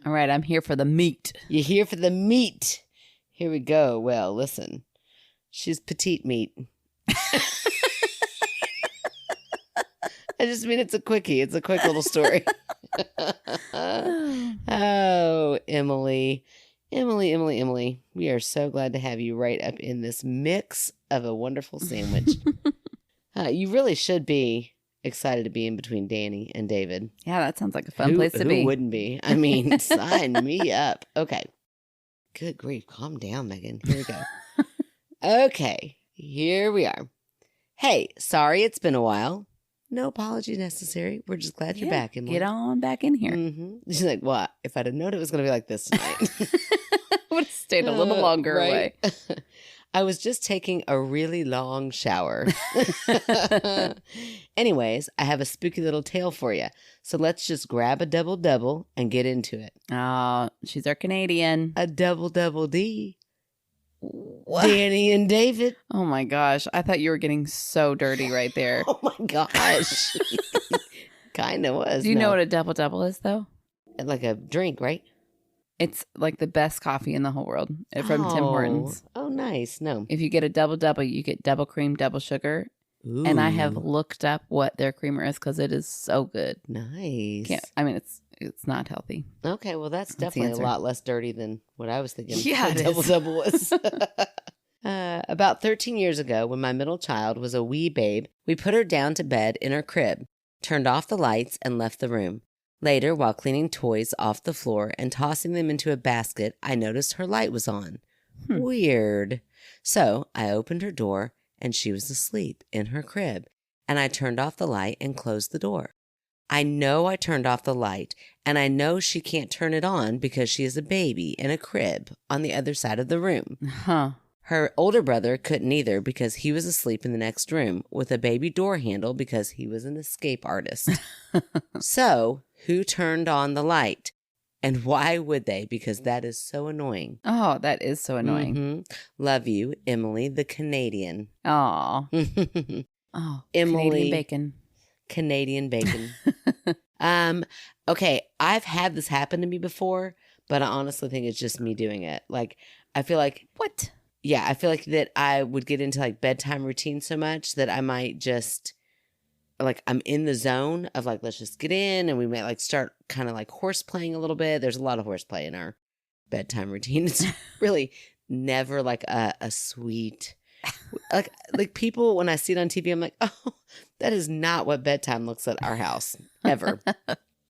All right. I'm here for the meat. You're here for the meat. Here we go. Well, listen. She's petite meat. I just mean it's a quickie. It's a quick little story. Oh, Emily. Emily. We are so glad to have you right up in this mix of a wonderful sandwich. You really should be excited to be in between Danny and David. Yeah, that sounds like a fun place to be. Who wouldn't be? I mean, sign me up. Okay. Good grief. Calm down, Megan. Here we go. Okay. Here we are. Hey, sorry it's been a while. No apology necessary. We're just glad you're back, Emily. Get on back in here. Mm-hmm. She's like, what? If I'd have known it was going to be like this tonight. Would have stayed a little longer away. I was just taking a really long shower. Anyways, I have a spooky little tale for you. So let's just grab a double and get into it. Oh, she's our Canadian. A double D. What? Danny and David. Oh my gosh. I thought you were getting so dirty right there. Oh my gosh. Kind of was. Do you know what a double is, though? Like a drink, right? It's like the best coffee in the whole world from Tim Hortons. Oh, nice. No. If you get a double, you get double cream, double sugar. Ooh. And I have looked up what their creamer is because it is so good. Nice. It's not healthy. Okay, well, that's definitely a lot less dirty than what I was thinking. Yeah, it double was. About 13 years ago, when my middle child was a wee babe, we put her down to bed in her crib, turned off the lights, and left the room. Later, while cleaning toys off the floor and tossing them into a basket, I noticed her light was on. Weird. So I opened her door, and she was asleep in her crib, and I turned off the light and closed the door. I know I turned off the light, and I know she can't turn it on because she is a baby in a crib on the other side of the room. Huh. Her older brother couldn't either because he was asleep in the next room with a baby door handle because he was an escape artist. So, who turned on the light? And why would they? Because that is so annoying. Oh, that is so annoying. Mm-hmm. Love you, Emily, the Canadian. Oh, Emily, Canadian bacon. Okay, I've had this happen to me before, but I honestly think it's just me doing it. Like, I feel like... What? Yeah, I feel like that I would get into like bedtime routine so much that I might just... Like, I'm in the zone of like, let's just get in, and we might like start kind of like horse playing a little bit. There's a lot of horseplay in our bedtime routine. It's really never like a sweet... Like people, when I see it on TV, I'm like, oh, that is not what bedtime looks at our house, ever.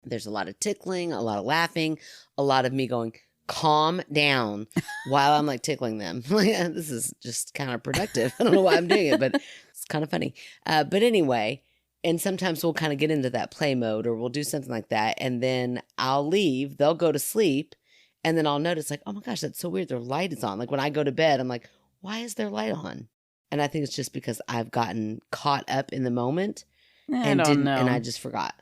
There's a lot of tickling, a lot of laughing, a lot of me going, calm down, while I'm like tickling them. Like, this is just counterproductive. I don't know why I'm doing it, but it's kind of funny. But anyway, and sometimes we'll kind of get into that play mode, or we'll do something like that, and then I'll leave, they'll go to sleep, and then I'll notice like, oh my gosh, that's so weird, their light is on. Like when I go to bed, I'm like, why is their light on? And I think it's just because I've gotten caught up in the moment and I just forgot.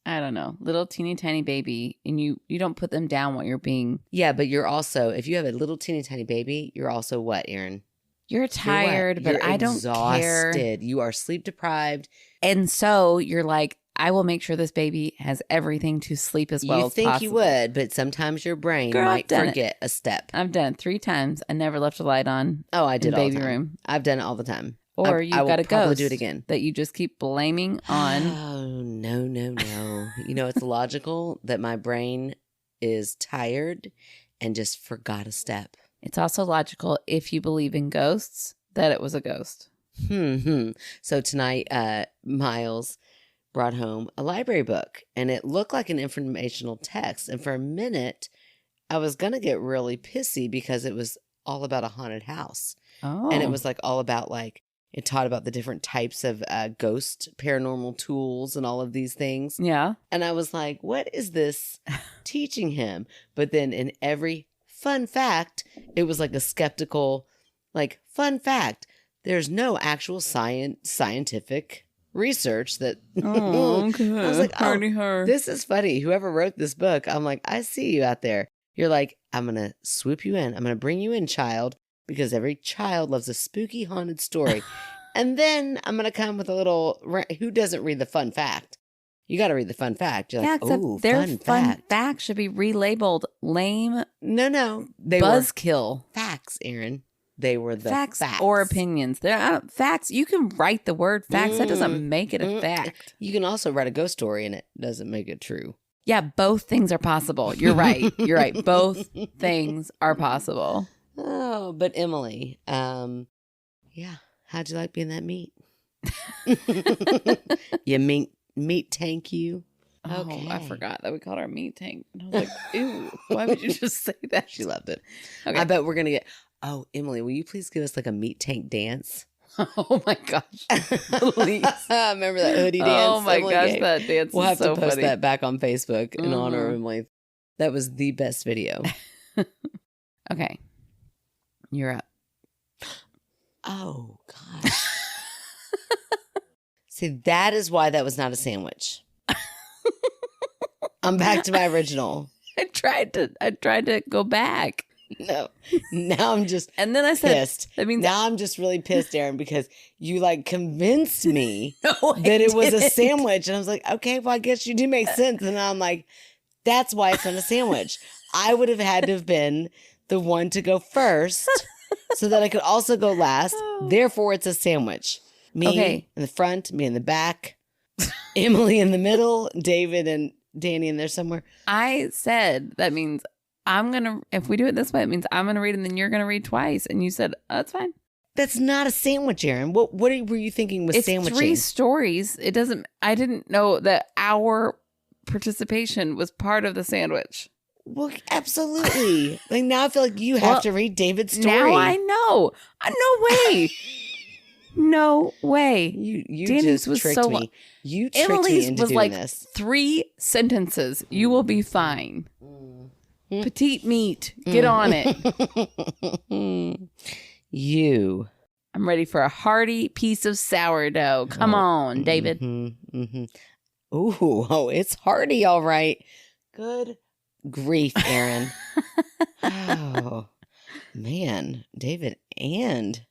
I don't know. Little teeny tiny baby, and you don't put them down while you're being... Yeah, but you're also, if you have a little teeny tiny baby, you're also what, Erin? You're tired, but I don't care. You are sleep deprived. And so you're like, I will make sure this baby has everything to sleep as well You as think possible. you would, but sometimes your brain Girl, I've might done it. forget a step. I've done it 3 times. I never left a light on Oh, I did in all baby the time. room. I've done it all the time. Or I you've will got a probably ghost do it again. that you just keep blaming on. Oh, no. You know, it's logical that my brain is tired and just forgot a step. It's also logical if you believe in ghosts that it was a ghost. So tonight, Miles brought home a library book, and it looked like an informational text. And for a minute, I was going to get really pissy because it was all about a haunted house. Oh. And it was like all about like, it taught about the different types of ghost paranormal tools and all of these things. Yeah. And I was like, what is this teaching him? But then in every fun fact, it was like a skeptical, like, fun fact. There's no actual scientific research that. Oh, okay. I was like, Hardy her. This is funny. Whoever wrote this book, I'm like, I see you out there. You're like, I'm going to swoop you in. I'm going to bring you in, child, because every child loves a spooky haunted story. And then I'm going to come with a little, who doesn't read the fun fact? You got to read the fun fact. You're like, except oh, their fun fact. should be relabeled lame No. They buzzkill. were facts, Aaron. They were the facts. Or opinions. They're facts. You can write the word facts. That doesn't make it a fact. You can also write a ghost story and it doesn't make it true. Yeah, both things are possible. You're right. You're right. Both things are possible. Oh, but Emily, yeah. How'd you like being that meat? You meat tank you? Oh, Okay. I forgot that we called our meat tank. And I was like, ew, why would you just say that? She loved it. Okay. I bet we're going to get, oh, Emily, will you please give us like a meat tank dance? Oh my gosh. Please. Remember that hoodie dance? Oh my Emily gosh, gave? that dance We'll is have so to post funny. that back on Facebook in honor of Mhm. Emily. That was the best video. Okay. You're up. Oh, gosh. See, that is why that was not a sandwich. I'm back to my original. I tried to go back. No. Now I'm just And then I said, pissed. that means Now I'm just really pissed, Aaron, because you like convinced me no, I that it was a didn't. sandwich. And I was like, okay, well, I guess you do make sense. And I'm like, that's why it's not a sandwich. I would have had to have been the one to go first so that I could also go last. Therefore, it's a sandwich. Me in the front, me in the back, Emily in the middle, David and Danny in there somewhere. I said that means if we do it this way, it means I'm going to read and then you're going to read twice. And you said, oh, that's fine. That's not a sandwich, Aaron. What were you thinking was It's sandwiching? 3 stories. I didn't know that our participation was part of the sandwich. Well, absolutely. Like now I feel like you have to read David's story. Now I know. No way. No way. You Danny's just was tricked so me. You tricked me Emily's into was doing like this. 3 sentences. You will be fine. Mm. Petite meat. Get on it. You. I'm ready for a hearty piece of sourdough. Come on, David. Mm-hmm. Ooh, oh, it's hearty, all right. Good grief, Aaron. Oh, man. David and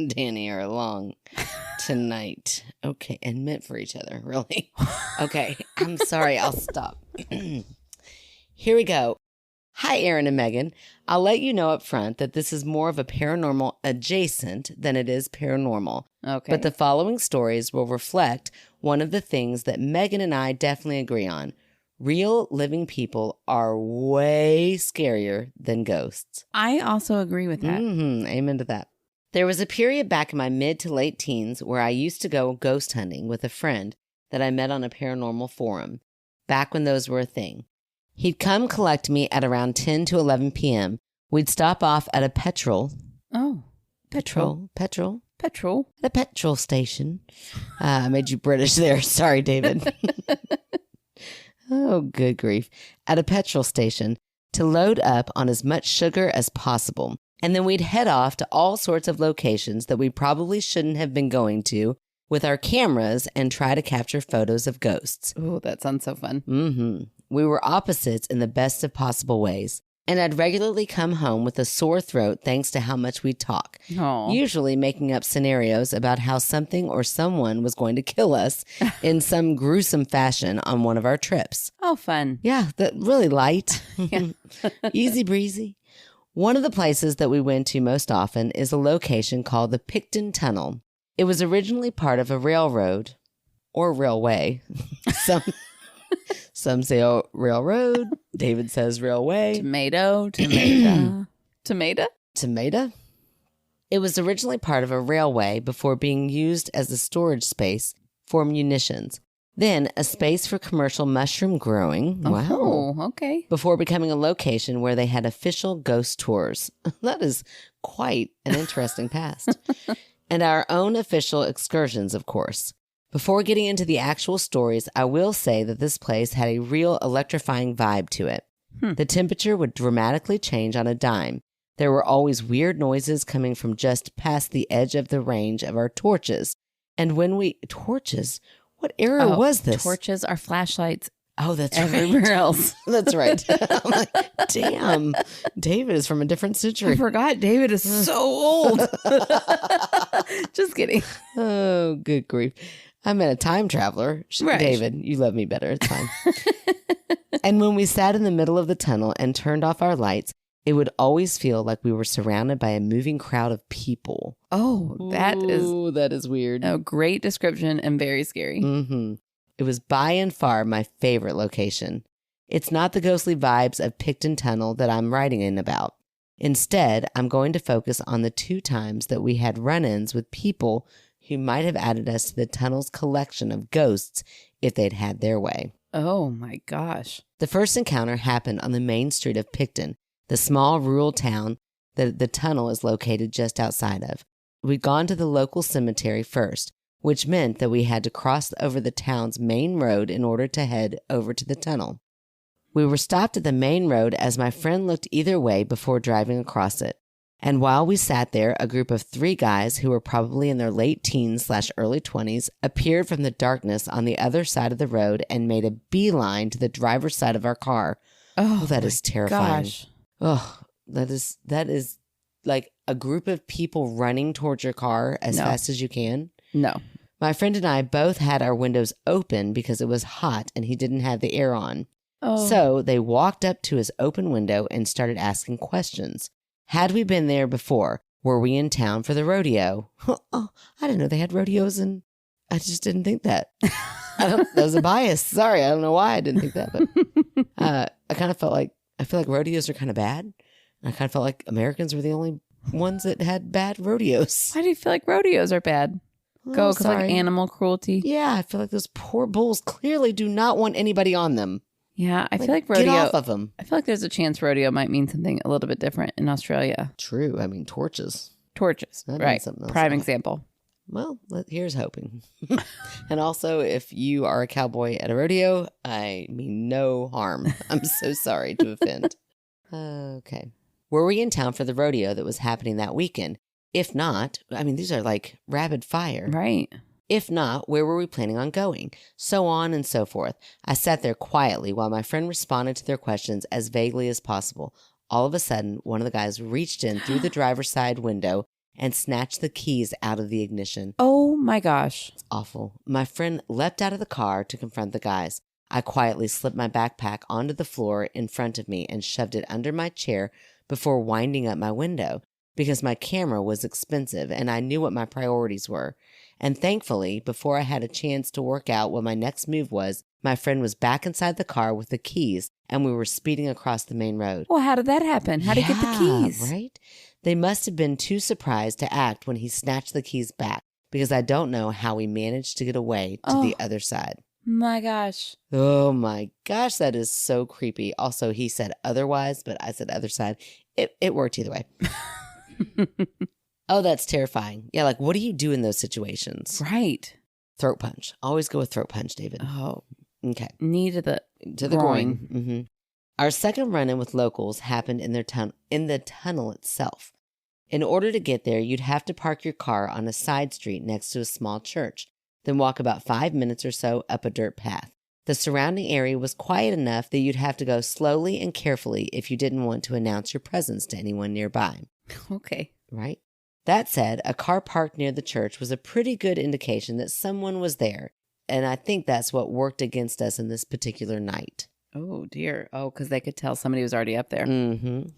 Danny are along tonight. Okay, and meant for each other, really. Okay, I'm sorry. I'll stop. Here we go. Hi, Aaron and Megan. I'll let you know up front that this is more of a paranormal adjacent than it is paranormal. Okay. But the following stories will reflect one of the things that Megan and I definitely agree on. Real living people are way scarier than ghosts. I also agree with that. Amen to that. There was a period back in my mid to late teens where I used to go ghost hunting with a friend that I met on a paranormal forum, back when those were a thing. He'd come collect me at around 10 to 11 p.m. We'd stop off at a petrol. Oh, Petrol. Petrol. At a petrol station. I made you British there. Sorry, David. Oh, good grief. At a petrol station to load up on as much sugar as possible. And then we'd head off to all sorts of locations that we probably shouldn't have been going to with our cameras and try to capture photos of ghosts. Oh, that sounds so fun. We were opposites in the best of possible ways. And I'd regularly come home with a sore throat thanks to how much we talk, Oh. usually making up scenarios about how something or someone was going to kill us in some gruesome fashion on one of our trips. Oh, fun. Yeah, that really light. Easy breezy. One of the places that we went to most often is a location called the Picton Tunnel. It was originally part of a railroad or railway. Some say railroad. David says railway. Tomato. Tomato. It was originally part of a railway before being used as a storage space for munitions. Then a space for commercial mushroom growing. Wow. Oh, okay. Before becoming a location where they had official ghost tours. That is quite an interesting past. And our own official excursions, of course. Before getting into the actual stories, I will say that this place had a real electrifying vibe to it. The temperature would dramatically change on a dime. There were always weird noises coming from just past the edge of the range of our torches. And when we... Torches? What era was this? Torches are flashlights. Oh, that's everywhere right. else. That's right. I'm like, damn, David is from a different century. I forgot David is so old. Just kidding. Oh, good grief. I'm a time traveler. Right. David, you love me better. It's fine. And when we sat in the middle of the tunnel and turned off our lights, it would always feel like we were surrounded by a moving crowd of people. Oh, that is weird. a great description and very scary. Mm-hmm. It was by and far my favorite location. It's not the ghostly vibes of Picton Tunnel that I'm writing in about. Instead, I'm going to focus on the 2 times that we had run-ins with people who might have added us to the tunnel's collection of ghosts if they'd had their way. Oh my gosh. The first encounter happened on the main street of Picton, the small rural town that the tunnel is located just outside of. We'd gone to the local cemetery first, which meant that we had to cross over the town's main road in order to head over to the tunnel. We were stopped at the main road as my friend looked either way before driving across it. And while we sat there, a group of 3 guys who were probably in their late teens/early 20s appeared from the darkness on the other side of the road and made a beeline to the driver's side of our car. Oh, that is terrifying. Gosh. Oh, that is like a group of people running towards your car as fast as you can. No. My friend and I both had our windows open because it was hot and he didn't have the air on. Oh. So they walked up to his open window and started asking questions. Had we been there before? Were we in town for the rodeo? Oh, I didn't know they had rodeos, and I just didn't think that. That was a bias. Sorry, I don't know why I didn't think that, but I kind of felt like, I feel like rodeos are kind of bad. I kind of felt like Americans were the only ones that had bad rodeos. Why do you feel like rodeos are bad? Go because like animal cruelty? Yeah, I feel like those poor bulls clearly do not want anybody on them. Yeah, I feel like rodeo. Get off of them. I feel like there's a chance rodeo might mean something a little bit different in Australia. True. I mean, torches. Torches. That right. Prime else. example. Well, here's hoping. And also, if you are a cowboy at a rodeo, I mean no harm. I'm so sorry to offend. Okay. Were we in town for the rodeo that was happening that weekend? If not, I mean, these are like rapid fire. Right. If not, where were we planning on going? So on and so forth. I sat there quietly while my friend responded to their questions as vaguely as possible. All of a sudden, one of the guys reached in through the driver's side window and snatched the keys out of the ignition. Oh my gosh. It's awful. My friend leapt out of the car to confront the guys. I quietly slipped my backpack onto the floor in front of me and shoved it under my chair before winding up my window because my camera was expensive and I knew what my priorities were. And thankfully, before I had a chance to work out what my next move was, my friend was back inside the car with the keys, and we were speeding across the main road. Well, how did that happen? How did he get the keys? Right? They must have been too surprised to act when he snatched the keys back, because I don't know how he managed to get away to the other side. My gosh. Oh my gosh, that is so creepy. Also, he said otherwise, but I said other side. It worked either way. Oh, that's terrifying. Yeah, like what do you do in those situations? Right. Throat punch. Always go with throat punch, David. Oh. Okay. Knee to the groin. Mm-hmm. Our second run-in with locals happened in the tunnel itself. In order to get there, you'd have to park your car on a side street next to a small church, then walk about 5 minutes or so up a dirt path. The surrounding area was quiet enough that you'd have to go slowly and carefully if you didn't want to announce your presence to anyone nearby. Okay. Right? That said, a car parked near the church was a pretty good indication that someone was there, and I think that's what worked against us in this particular night. Oh, dear. Oh, because they could tell somebody was already up there. Mm-hmm.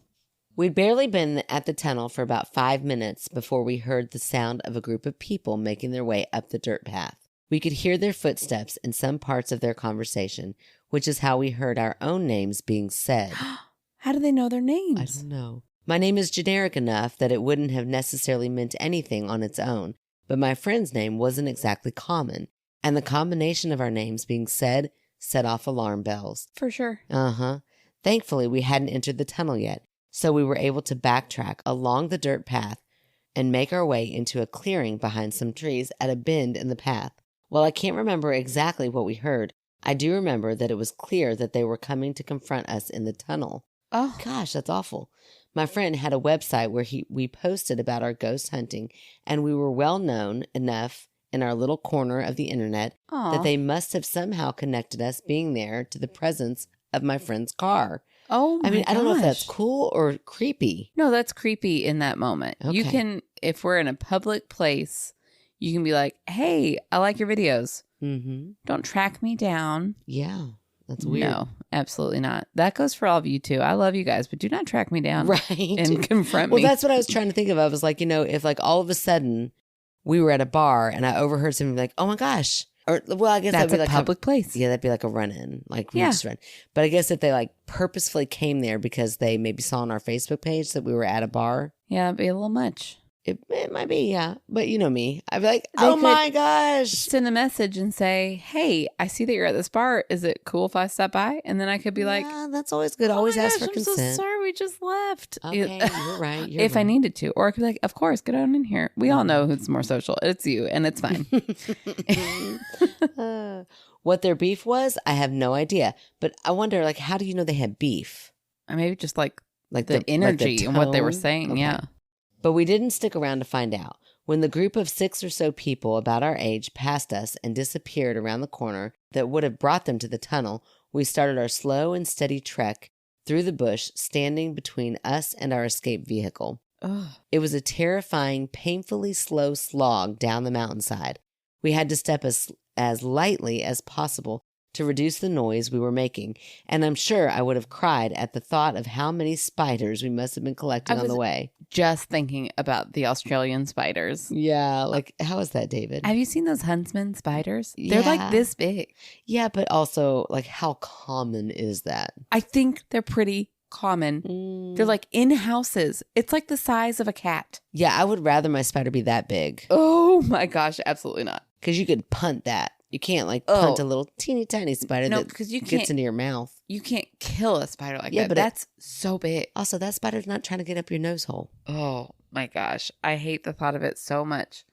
We'd barely been at the tunnel for about 5 minutes before we heard the sound of a group of people making their way up the dirt path. We could hear their footsteps in some parts of their conversation, which is how we heard our own names being said. How do they know their names? I don't know. My name is generic enough that it wouldn't have necessarily meant anything on its own, but my friend's name wasn't exactly common, and the combination of our names being said set off alarm bells. For sure. Uh-huh. Thankfully, we hadn't entered the tunnel yet, so we were able to backtrack along the dirt path and make our way into a clearing behind some trees at a bend in the path. While I can't remember exactly what we heard, I do remember that it was clear that they were coming to confront us in the tunnel. Oh, Gosh, that's awful. My friend had a website where we posted about our ghost hunting, and we were well known enough in our little corner of the internet that they must have somehow connected us being there to the presence of my friend's car. Oh, my I don't know if that's gosh. cool or creepy. No, that's creepy in that moment. You Okay. can, if we're in a public place, you can be like, hey, I like your videos. Mm-hmm. Don't track me down. Yeah, that's weird. No, absolutely not. That goes for all of you too. I love you guys, but do not track me down Right. and confront Well, me. that's what I was trying to think of. I was like, if like all of a sudden we were at a bar and I overheard something like, oh my gosh. Or, well, I guess That's that'd be a like public place. Yeah, that'd be like a run-in, like we Yeah. just run. But I guess if they like purposefully came there because they maybe saw on our Facebook page that we were at a bar, Yeah, it'd be a little much. it might be, yeah. But you know me, I'd be like, They oh could my gosh. Send a message and say, hey, I see that you're at this bar. Is it cool if I stop by? And then I could be like, Yeah, that's always good. oh Always my ask gosh, for consent. I'm so sorry, we just left. Okay, you're right. You're If I right. needed to. Or I could be like, of course, get on in here. We all know who's more social. It's you, and it's fine. What their beef was, I have no idea. But I wonder, like, how do you know they had beef? Or maybe just like Like the energy and what they were tone? saying. Okay. Yeah. But we didn't stick around to find out. When the group of 6 or so people about our age passed us and disappeared around the corner that would have brought them to the tunnel, we started our slow and steady trek through the bush, standing between us and our escape vehicle. Ugh. It was a terrifying, painfully slow slog down the mountainside. We had to step as lightly as possible to reduce the noise we were making, and I'm sure I would have cried at the thought of how many spiders we must have been collecting on the way. Just thinking about the Australian spiders. Yeah, like, how is that, David? Have you seen those huntsman spiders? They're Yeah. like this big. Yeah, but also, like, how common is that? I think they're pretty common. They're like in houses. It's like the size of a cat. Yeah, I would rather my spider be that big Oh my gosh, absolutely not. because you could punt that. You can't, like, punt Oh. a little teeny tiny spider No, that because you gets can't into your mouth. you can't kill a spider like Yeah, that. but That's so big. Also, that spider's not trying to get up your nose hole. Oh my gosh. I hate the thought of it so much.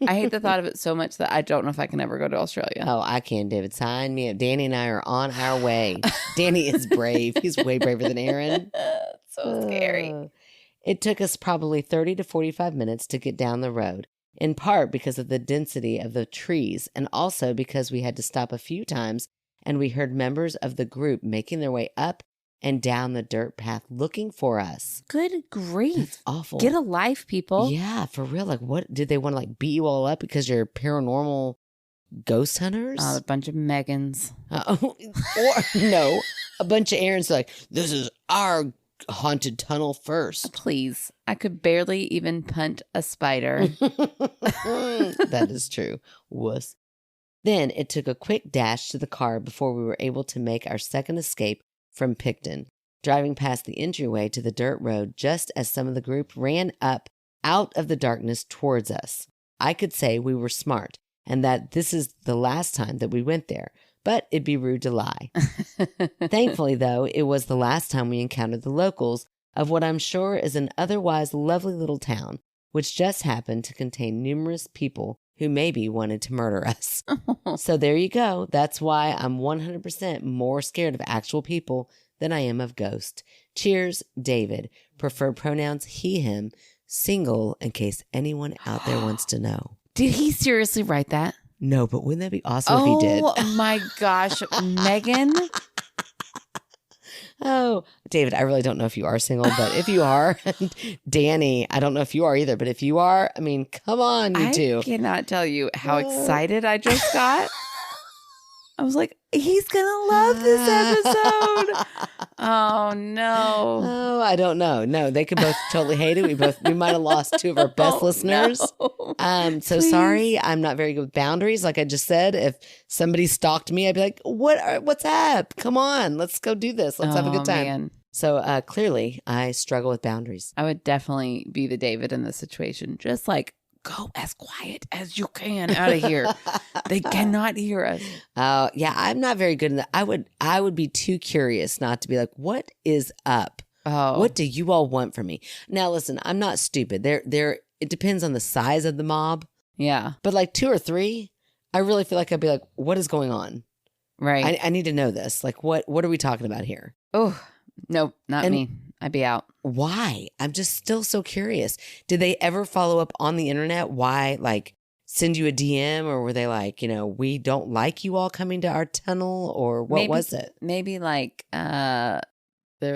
I hate the thought of it so much that I don't know if I can ever go to Australia. Oh, I can, David. Sign me up. Danny and I are on our way. Danny is brave. He's way braver than Aaron. So scary. It took us probably 30 to 45 minutes to get down the road, in part because of the density of the trees, and also because we had to stop a few times and we heard members of the group making their way up and down the dirt path looking for us. Good grief. That's awful. Get a life, people. Yeah, for real. Like, what did they want to like beat you all up because you're paranormal ghost hunters? A bunch of Megans. Or no, a bunch of Aaron's like, this is our haunted tunnel first. Please. I could barely even punt a spider. That is true. Wuss. Then it took a quick dash to the car before we were able to make our second escape from Picton, driving past the entryway to the dirt road just as some of the group ran up out of the darkness towards us. I could say we were smart and that this is the last time that we went there, but it'd be rude to lie. Thankfully, though, it was the last time we encountered the locals of what I'm sure is an otherwise lovely little town, which just happened to contain numerous people who maybe wanted to murder us. So there you go. That's why I'm 100% more scared of actual people than I am of ghosts. Cheers, David. Preferred pronouns he, him, single, in case anyone out there wants to know. Did he seriously write that? No, but wouldn't that be awesome if he did? Oh my gosh, Megan. Oh, David, I really don't know if you are single, but if you are, Danny, I don't know if you are either, but if you are, I mean, come on, you two. I cannot tell you how excited I just got. I was like, he's going to love this episode. Oh, no. Oh, I don't know. No, they could both totally hate it. We might have lost two of our best listeners. No. So Please. sorry. I'm not very good with boundaries. Like I just said, if somebody stalked me, I'd be like, what's up? Come on. Let's go do this. Let's have a good time. Man. So clearly I struggle with boundaries. I would definitely be the David in this situation. Just like, go as quiet as you can out of here. They cannot hear us. Oh, yeah. I'm not very good in that. I would be too curious not to be like, what is up? Oh, What do you all want from me? Now, listen, I'm not stupid. It depends on the size of the mob, yeah, but like 2 or 3, I really feel like I'd be like, what is going on? right. I need to know this. Like, what are we talking about here? Oh, no, not me. I'd be out. Why? I'm just still so curious. Did they ever follow up on the internet? Why, like, send you a DM, or were they like, we don't like you all coming to our tunnel, or what was it? Maybe like they're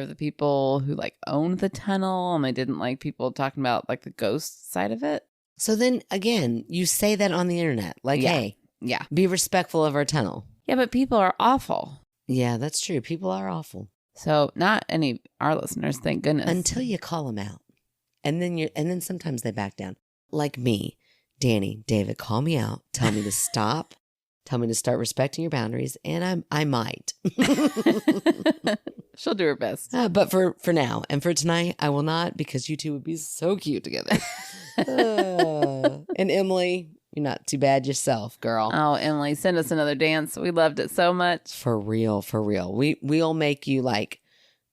the people who like owned the tunnel and they didn't like people talking about like the ghost side of it. So then again, you say that on the internet, like, Yeah. hey, Yeah. be respectful of our tunnel. Yeah, but people are awful. Yeah, that's true. People are awful So not any of our listeners, thank goodness. until you call them out, and then sometimes they back down. Like me, Danny, David, call me out, tell me to stop, tell me to start respecting your boundaries, and I might. She'll do her best. But for now and for tonight, I will not, because you two would be so cute together. And Emily, you're not too bad yourself, girl. Oh, Emily, send us another dance. We loved it so much. For real, for real. We'll make you like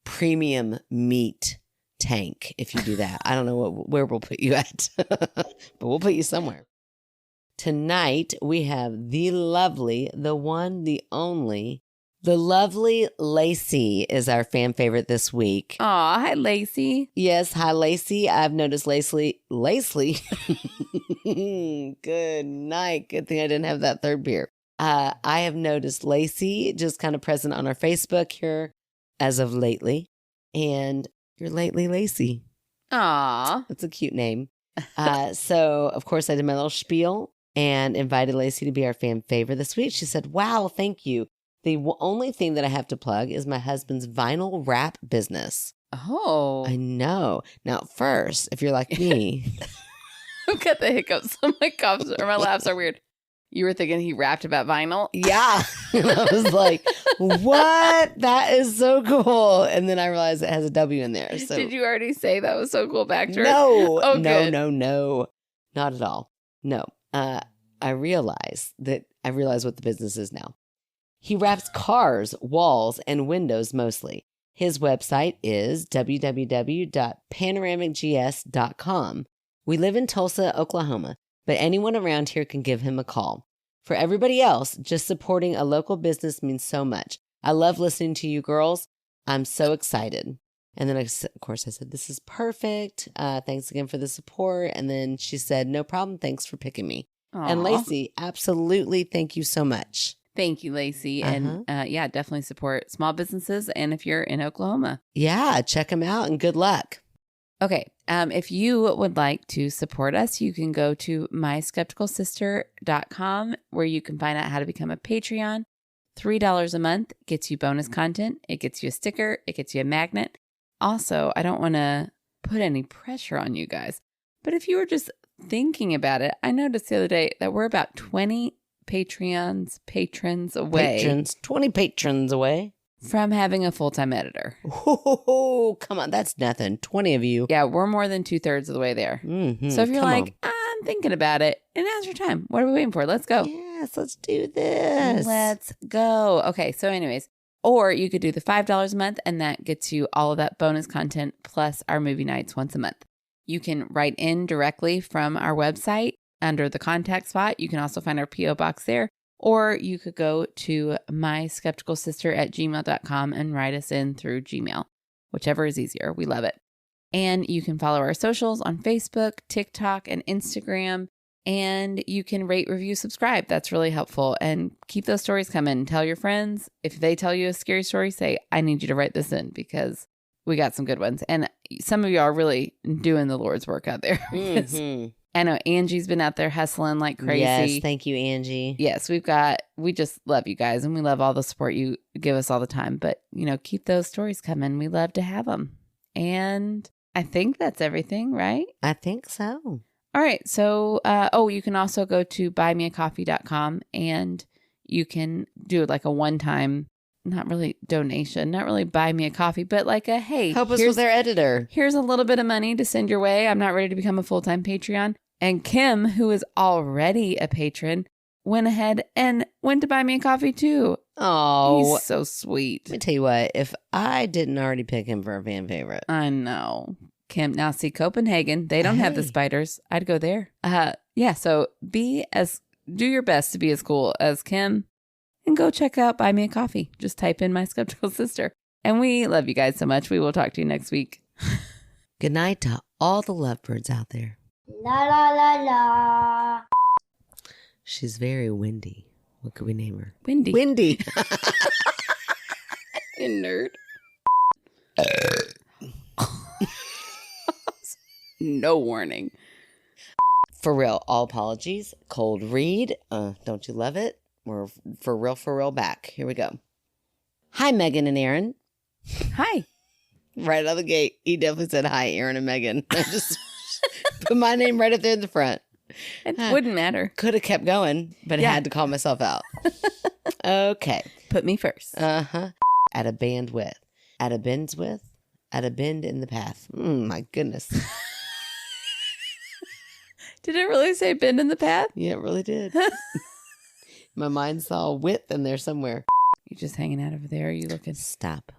premium meat tank if you do that. I don't know where we'll put you at, but we'll put you somewhere. Tonight we have the lovely, the one, the only, the lovely Lacey is our fan favorite this week. Aw, hi, Lacey. Yes, hi Lacey. I've noticed Lacey. Good night. Good thing I didn't have that third beer. I have noticed Lacey just kind of present on our Facebook here as of lately. And you're lately Lacey. Aw. That's a cute name. So, of course, I did my little spiel and invited Lacey to be our fan favorite this week. She said, wow, thank you. The only thing that I have to plug is my husband's vinyl wrap business. Oh. I know. Now, first, if you're like me. I've got the hiccups. My coughs or my laughs are weird. You were thinking he rapped about vinyl? Yeah. And I was like, what? That is so cool. And then I realized it has a W in there. So Did you already say that was so cool back to her? No, Oh, no, good. no. Not at all. No. I realize what the business is now. He wraps cars, walls, and windows mostly. His website is www.panoramicgs.com. We live in Tulsa, Oklahoma, but anyone around here can give him a call. For everybody else, just supporting a local business means so much. I love listening to you girls. I'm so excited. And then, of course, I said, this is perfect. Thanks again for the support. And then she said, no problem. Thanks for picking me. Aw. And Lacey, absolutely. Thank you so much. Thank you, Lacey. And yeah, definitely support small businesses. And if you're in Oklahoma. Yeah, check them out and good luck. Okay. If you would like to support us, you can go to myskepticalsister.com where you can find out how to become a Patreon. $3 a month gets you bonus content. It gets you a sticker. It gets you a magnet. Also, I don't want to put any pressure on you guys, but if you were just thinking about it, I noticed the other day that we're about 20 patrons away 20 patrons away from having a full-time editor. Oh, come on. That's nothing. 20 of you. Yeah, we're more than 2/3 of the way there. Mm-hmm. So if you're Come like, I'm thinking about it, and now's your time. What are we waiting for? Let's go. Yes, let's do this. Let's go. Okay, so anyways, or you could do the $5 a month, and that gets you all of that bonus content plus our movie nights once a month. You can write in directly from our website under the contact spot. You can also find our P.O. box there, or you could go to myskepticalsister@gmail.com and write us in through Gmail, whichever is easier. We love it. And you can follow our socials on Facebook, TikTok, and Instagram. And you can rate, review, subscribe. That's really helpful. And keep those stories coming. Tell your friends. If they tell you a scary story, say, I need you to write this in because we got some good ones. And some of you are really doing the Lord's work out there. Mhm. I know Angie's been out there hustling like crazy. Yes, thank you, Angie. Yes, we just love you guys and we love all the support you give us all the time. But, keep those stories coming. We love to have them. And I think that's everything, right? I think so. All right. So, you can also go to buymeacoffee.com and you can do like a one-time, not really donation, not really buy me a coffee, but like a, hey, Help us with our editor. Here's a little bit of money to send your way. I'm not ready to become a full-time Patreon. And Kim, who is already a patron, went ahead and went to buy me a coffee too. Oh, He's so sweet. let me tell you what. If I didn't already pick him for a fan favorite, I know. Kim, now see Copenhagen. They don't have the Hey. spiders. I'd go there. Yeah. So do your best to be as cool as Kim and go check out Buy Me a Coffee. Just type in My Skeptical Sister. And we love you guys so much. We will talk to you next week. good night to all the lovebirds out there. La la la la. She's very windy. What could we name her? Windy. Windy. You nerd. No warning. For real, all apologies. Cold read. Don't you love it? We're for real back. Here we go. Hi, Megan and Aaron. Hi. Right out of the gate, he definitely said hi, Aaron and Megan. I just put my name right up there in the front. It wouldn't matter. Could have kept going, but I Yeah. had to call myself out. Okay. Put me first. Uh-huh. At a bandwidth. At a bend's width. At a bend in the path. My goodness. Did it really say bend in the path? Yeah, it really did. My mind saw width in there somewhere. You just hanging out over there? Are you looking? Stop.